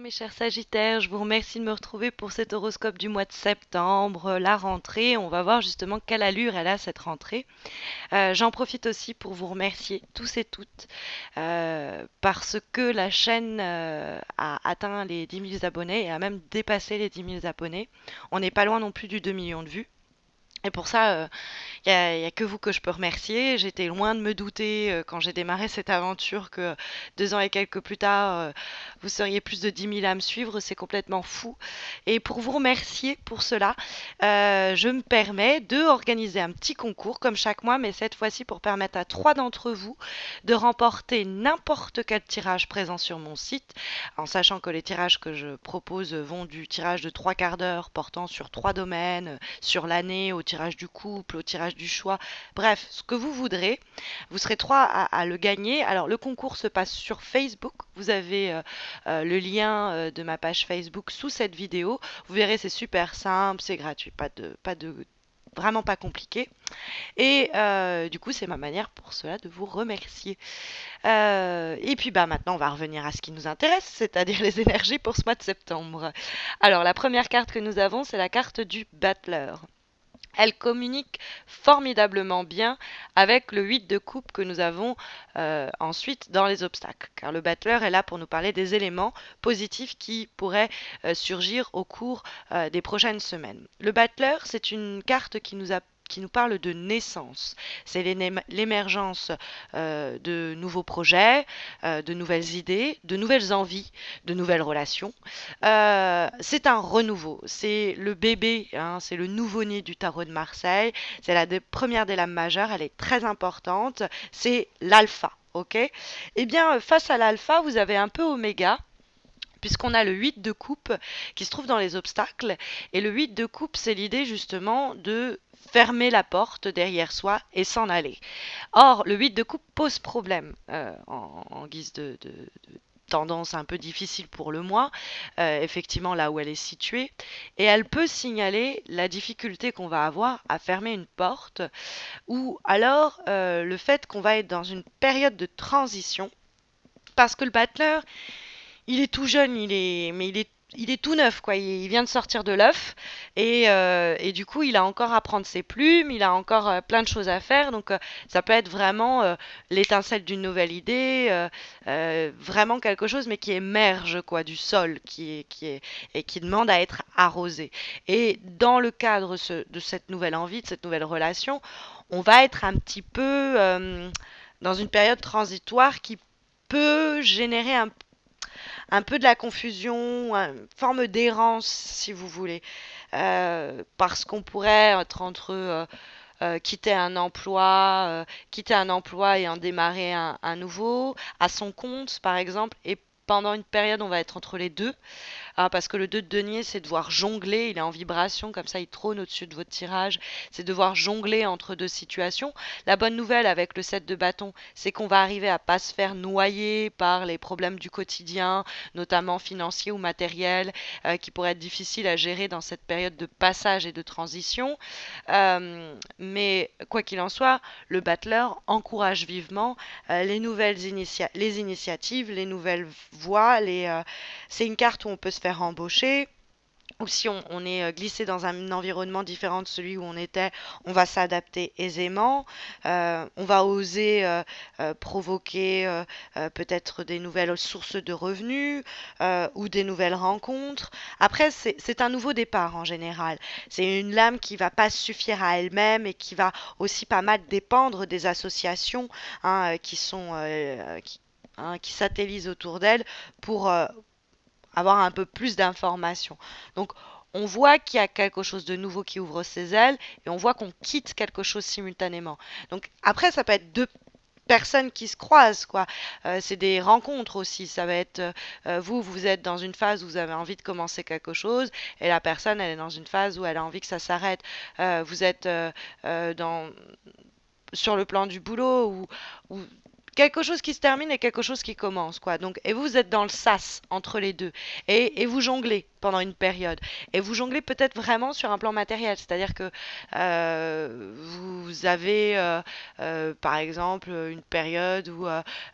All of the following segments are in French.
Mes chers Sagittaires, je vous remercie de me retrouver pour cet horoscope du mois de septembre, la rentrée. On va voir justement quelle allure elle a cette rentrée. J'en profite aussi pour vous remercier tous et toutes parce que la chaîne a atteint les 10 000 abonnés et a même dépassé les 10 000 abonnés. On n'est pas loin non plus du 2 millions de vues. Et pour ça, y a que vous que je peux remercier. J'étais loin de me douter quand j'ai démarré cette aventure que 2 ans et quelques plus tard, vous seriez plus de 10 000 à me suivre. C'est complètement fou. Et pour vous remercier pour cela, je me permets de organiser un petit concours comme chaque mois, mais cette fois-ci pour permettre à 3 d'entre vous de remporter n'importe quel tirage présent sur mon site, en sachant que les tirages que je propose vont du tirage de 3 quarts d'heure portant sur 3 domaines, sur l'année, au tirage du couple, au tirage du choix, bref, ce que vous voudrez. Vous serez 3 à le gagner. Alors le concours se passe sur Facebook. Vous avez le lien de ma page Facebook sous cette vidéo. Vous verrez, c'est super simple, c'est gratuit, vraiment pas compliqué. Et du coup, c'est ma manière pour cela de vous remercier. Et puis bah maintenant, on va revenir à ce qui nous intéresse, c'est-à-dire les énergies pour ce mois de septembre. Alors la première carte que nous avons, c'est la carte du battleur. Elle communique formidablement bien avec le 8 de coupe que nous avons ensuite dans les obstacles. Car le battleur est là pour nous parler des éléments positifs qui pourraient surgir au cours des prochaines semaines. Le battleur, c'est une carte qui nous parle de naissance. C'est l'émergence de nouveaux projets, de nouvelles idées, de nouvelles envies, de nouvelles relations. C'est un renouveau, c'est le bébé, hein, c'est le nouveau-né du tarot de Marseille, c'est première des lames majeures, elle est très importante, c'est l'alpha. Ok. Eh bien, face à l'alpha, vous avez un peu oméga, puisqu'on a le 8 de coupe qui se trouve dans les obstacles. Et le 8 de coupe, c'est l'idée justement de fermer la porte derrière soi et s'en aller. Or, le 8 de coupe pose problème en guise de tendance un peu difficile pour le mois, effectivement là où elle est située, et elle peut signaler la difficulté qu'on va avoir à fermer une porte, ou alors le fait qu'on va être dans une période de transition, parce que le battleur, il est tout jeune, il est tout neuf, quoi. Il vient de sortir de l'œuf et du coup, il a encore à prendre ses plumes, il a encore plein de choses à faire. Donc, ça peut être vraiment l'étincelle d'une nouvelle idée, vraiment quelque chose, mais qui émerge, quoi, du sol, et qui demande à être arrosé. Et dans le cadre de cette nouvelle envie, de cette nouvelle relation, on va être un petit peu dans une période transitoire qui peut générer un peu de la confusion, une forme d'errance, si vous voulez, parce qu'on pourrait être entre quitter un emploi et en démarrer un nouveau, à son compte par exemple, et pendant une période on va être entre les deux. Ah, parce que le 2 de denier, c'est devoir jongler, il est en vibration, comme ça il trône au-dessus de votre tirage, c'est devoir jongler entre deux situations. La bonne nouvelle avec le 7 de bâton, c'est qu'on va arriver à pas se faire noyer par les problèmes du quotidien, notamment financiers ou matériels, qui pourraient être difficiles à gérer dans cette période de passage et de transition. Mais quoi qu'il en soit, le battleur encourage vivement les initiatives, les nouvelles voies, c'est une carte où on peut se faire embaucher. Ou si on est glissé dans un environnement différent de celui où on était, on va s'adapter aisément. On va oser provoquer peut-être des nouvelles sources de revenus ou des nouvelles rencontres. Après, c'est un nouveau départ en général. C'est une lame qui va pas suffire à elle-même et qui va aussi pas mal dépendre des associations, hein, qui satellisent autour d'elle pour avoir un peu plus d'informations. Donc, on voit qu'il y a quelque chose de nouveau qui ouvre ses ailes et on voit qu'on quitte quelque chose simultanément. Donc, après, ça peut être deux personnes qui se croisent, quoi. C'est des rencontres aussi. Ça va être vous êtes dans une phase où vous avez envie de commencer quelque chose et la personne, elle est dans une phase où elle a envie que ça s'arrête. Vous êtes sur le plan du boulot où quelque chose qui se termine et quelque chose qui commence, quoi. Donc, et vous êtes dans le sas entre les deux. Et vous jonglez pendant une période. Et vous jonglez peut-être vraiment sur un plan matériel. C'est-à-dire que vous avez, par exemple, une période où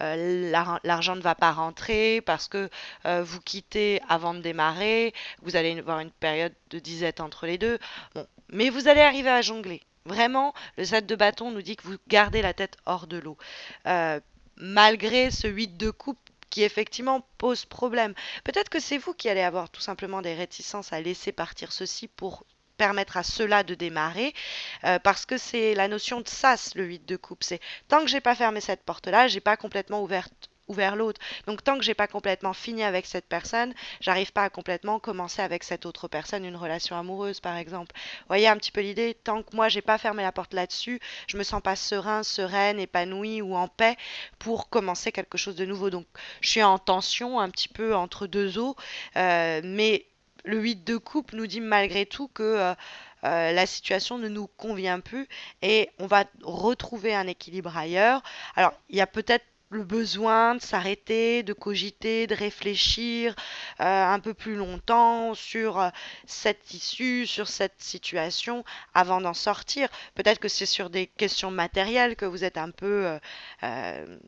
l'argent ne va pas rentrer parce que vous quittez avant de démarrer. Vous allez avoir une période de disette entre les deux. Bon, mais vous allez arriver à jongler. Vraiment, le set de bâton nous dit que vous gardez la tête hors de l'eau. Euh, Malgré ce 8 de coupe qui effectivement pose problème. Peut-être que c'est vous qui allez avoir tout simplement des réticences à laisser partir ceci pour permettre à cela de démarrer, parce que c'est la notion de sas, le 8 de coupe. C'est tant que j'ai pas fermé cette porte-là, j'ai pas complètement ouvert l'autre. Donc tant que j'ai pas complètement fini avec cette personne, j'arrive pas à complètement commencer avec cette autre personne une relation amoureuse par exemple. Vous voyez un petit peu l'idée, tant que moi j'ai pas fermé la porte là-dessus, je me sens pas serein, sereine, épanoui ou en paix pour commencer quelque chose de nouveau. Donc je suis en tension un petit peu entre deux eaux, mais le 8 de coupe nous dit malgré tout que la situation ne nous convient plus et on va retrouver un équilibre ailleurs. Alors, il y a peut-être le besoin de s'arrêter, de cogiter, de réfléchir un peu plus longtemps sur cette issue, sur cette situation avant d'en sortir. Peut-être que c'est sur des questions matérielles que vous êtes un peu euh,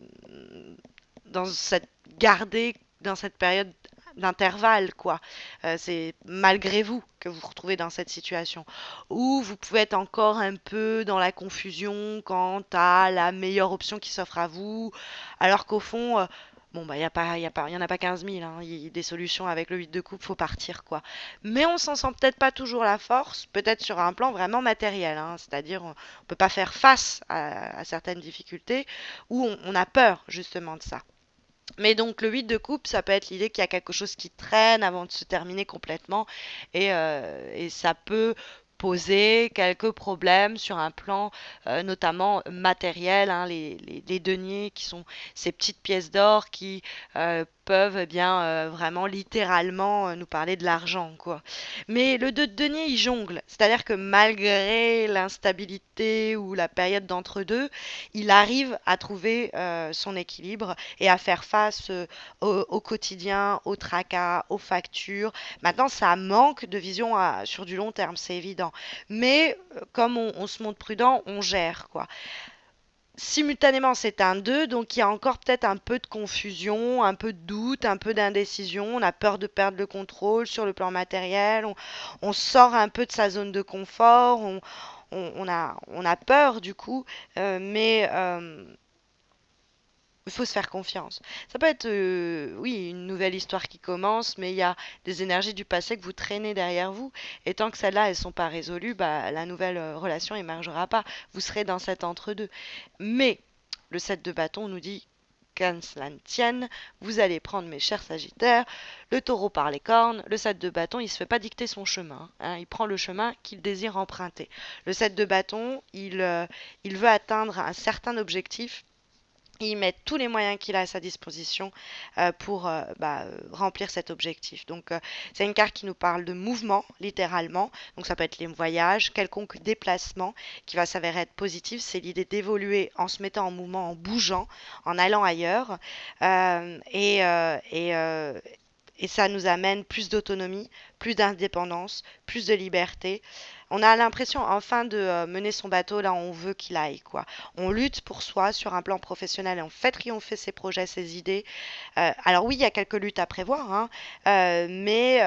dans cette gardée dans cette période d'intervalle, quoi. C'est malgré vous que vous vous retrouvez dans cette situation. Ou vous pouvez être encore un peu dans la confusion quant à la meilleure option qui s'offre à vous, alors qu'au fond, bon, bah, il y en a pas 15 000, hein. Il y a des solutions avec le 8 de coupe, faut partir, quoi. Mais on s'en sent peut-être pas toujours la force, peut-être sur un plan vraiment matériel, hein. C'est-à-dire, on peut pas faire face à certaines difficultés, ou on a peur, justement, de ça. Mais donc le 8 de coupe, ça peut être l'idée qu'il y a quelque chose qui traîne avant de se terminer complètement et ça peut poser quelques problèmes sur un plan notamment matériel, hein, les deniers qui sont ces petites pièces d'or qui peuvent eh bien vraiment littéralement nous parler de l'argent, quoi. Mais le 2 de denier, il jongle, c'est-à-dire que malgré l'instabilité ou la période d'entre-deux, il arrive à trouver son équilibre et à faire face au quotidien, au tracas, aux factures. Maintenant, ça manque de vision sur du long terme, c'est évident. Mais comme on se montre prudent, on gère, quoi. Simultanément, c'est un 2, donc il y a encore peut-être un peu de confusion, un peu de doute, un peu d'indécision. On a peur de perdre le contrôle sur le plan matériel. On sort un peu de sa zone de confort. On a peur du coup, mais il faut se faire confiance. Ça peut être, oui, une nouvelle histoire qui commence, mais il y a des énergies du passé que vous traînez derrière vous. Et tant que celles-là, elles ne sont pas résolues, bah, la nouvelle relation émergera pas. Vous serez dans cet entre-deux. Mais le 7 de bâton nous dit qu'à cela ne tienne, vous allez prendre, mes chers Sagittaires, le taureau par les cornes. Le 7 de bâton, il ne se fait pas dicter son chemin, hein. Il prend le chemin qu'il désire emprunter. Le 7 de bâton, il veut atteindre un certain objectif. Il met tous les moyens qu'il a à sa disposition pour remplir cet objectif. Donc, c'est une carte qui nous parle de mouvement, littéralement. Donc, ça peut être les voyages, quelconque déplacement qui va s'avérer être positif. C'est l'idée d'évoluer en se mettant en mouvement, en bougeant, en allant ailleurs. Et ça nous amène plus d'autonomie, plus d'indépendance, plus de liberté. On a l'impression enfin de mener son bateau là où on veut qu'il aille, quoi. On lutte pour soi sur un plan professionnel et on fait triompher ses projets, ses idées. Alors oui, il y a quelques luttes à prévoir, hein, mais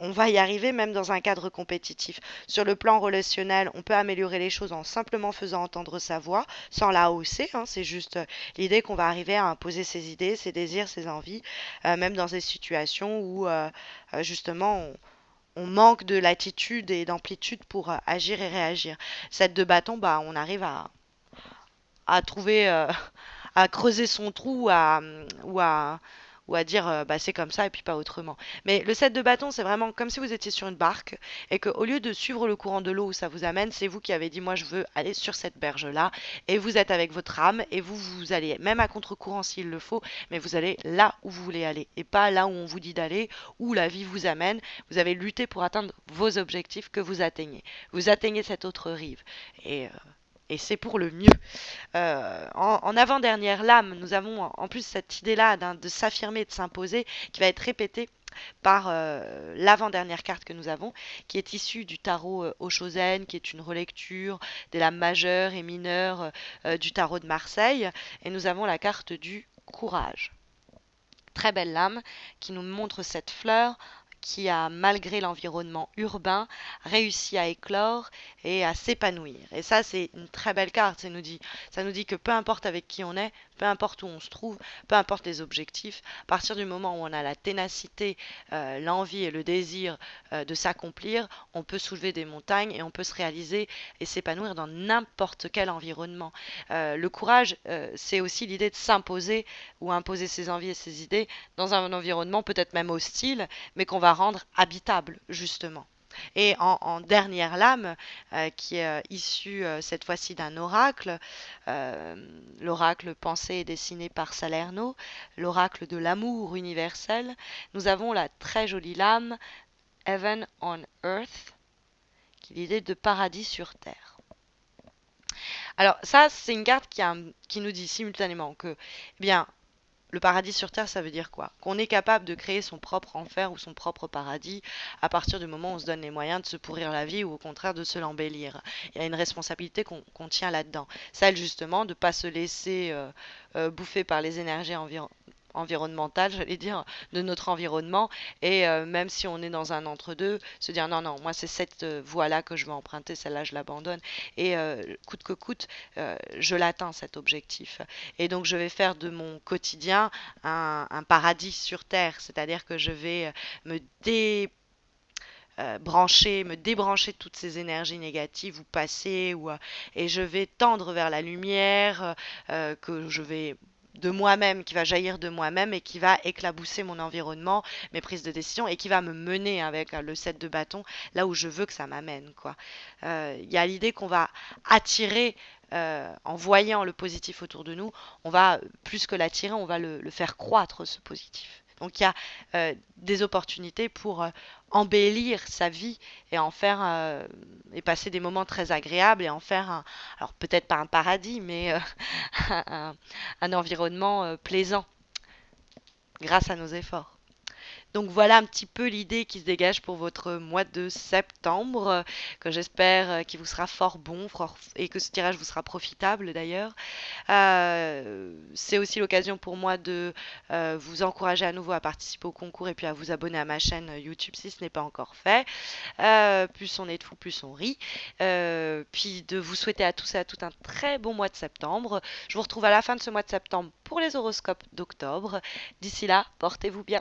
on va y arriver même dans un cadre compétitif. Sur le plan relationnel, on peut améliorer les choses en simplement faisant entendre sa voix, sans la hausser, hein. C'est juste l'idée qu'on va arriver à imposer ses idées, ses désirs, ses envies, même dans des situations où justement on manque de latitude et d'amplitude pour agir et réagir. Cette de bâton, bah, on arrive à trouver, à creuser son trou ou à, ou à dire bah, c'est comme ça et puis pas autrement. Mais le 7 de bâton, c'est vraiment comme si vous étiez sur une barque et qu'au lieu de suivre le courant de l'eau où ça vous amène, c'est vous qui avez dit moi je veux aller sur cette berge-là et vous êtes avec votre âme et vous allez même à contre-courant s'il le faut, mais vous allez là où vous voulez aller et pas là où on vous dit d'aller, où la vie vous amène. Vous avez lutté pour atteindre vos objectifs que vous atteignez. Vous atteignez cette autre rive. Et Et c'est pour le mieux. En avant-dernière lame, nous avons en plus cette idée-là de s'affirmer, de s'imposer, qui va être répétée par l'avant-dernière carte que nous avons, qui est issue du tarot Oshozen, qui est une relecture des lames majeures et mineures du tarot de Marseille. Et nous avons la carte du courage. Très belle lame qui nous montre cette fleur qui a, malgré l'environnement urbain, réussi à éclore et à s'épanouir. Et ça, c'est une très belle carte. Ça nous dit que peu importe avec qui on est, peu importe où on se trouve, peu importe les objectifs, à partir du moment où on a la ténacité, l'envie et le désir de s'accomplir, on peut soulever des montagnes et on peut se réaliser et s'épanouir dans n'importe quel environnement. Le courage, c'est aussi l'idée de s'imposer ou imposer ses envies et ses idées dans un environnement peut-être même hostile, mais qu'on va rendre habitable, justement. Et en dernière lame, qui est issue cette fois-ci d'un oracle, euh, l'oracle pensé et dessiné par Salerno, l'oracle de l'amour universel, nous avons la très jolie lame Heaven on Earth, qui est l'idée de paradis sur terre. Alors ça, c'est une carte qui nous dit simultanément que, eh bien, le paradis sur Terre, ça veut dire quoi? Qu'on est capable de créer son propre enfer ou son propre paradis à partir du moment où on se donne les moyens de se pourrir la vie ou au contraire de se l'embellir. Il y a une responsabilité qu'on tient là-dedans. Celle justement de ne pas se laisser bouffer par les énergies environnementales, j'allais dire, de notre environnement. Et même si on est dans un entre-deux, se dire non, non, moi c'est cette voie-là que je veux emprunter, celle-là je l'abandonne. Et coûte que coûte, je l'atteins cet objectif. Et donc je vais faire de mon quotidien un paradis sur Terre, c'est-à-dire que je vais me brancher, me débrancher de toutes ces énergies négatives ou passées, et je vais tendre vers la lumière que je vais de moi-même, qui va jaillir de moi-même et qui va éclabousser mon environnement, mes prises de décision et qui va me mener avec le 7 de bâton là où je veux que ça m'amène, quoi. Il y a l'idée qu'on va attirer en voyant le positif autour de nous, on va plus que l'attirer, on va le faire croître ce positif. Donc il y a des opportunités pour embellir sa vie et en faire et passer des moments très agréables et en faire alors peut-être pas un paradis, mais un, un environnement plaisant grâce à nos efforts. Donc voilà un petit peu l'idée qui se dégage pour votre mois de septembre, que j'espère qu'il vous sera fort bon et que ce tirage vous sera profitable d'ailleurs. C'est aussi l'occasion pour moi de vous encourager à nouveau à participer au concours et puis à vous abonner à ma chaîne YouTube si ce n'est pas encore fait. Plus on est de fous, plus on rit. Puis de vous souhaiter à tous et à toutes un très bon mois de septembre. Je vous retrouve à la fin de ce mois de septembre pour les horoscopes d'octobre. D'ici là, portez-vous bien.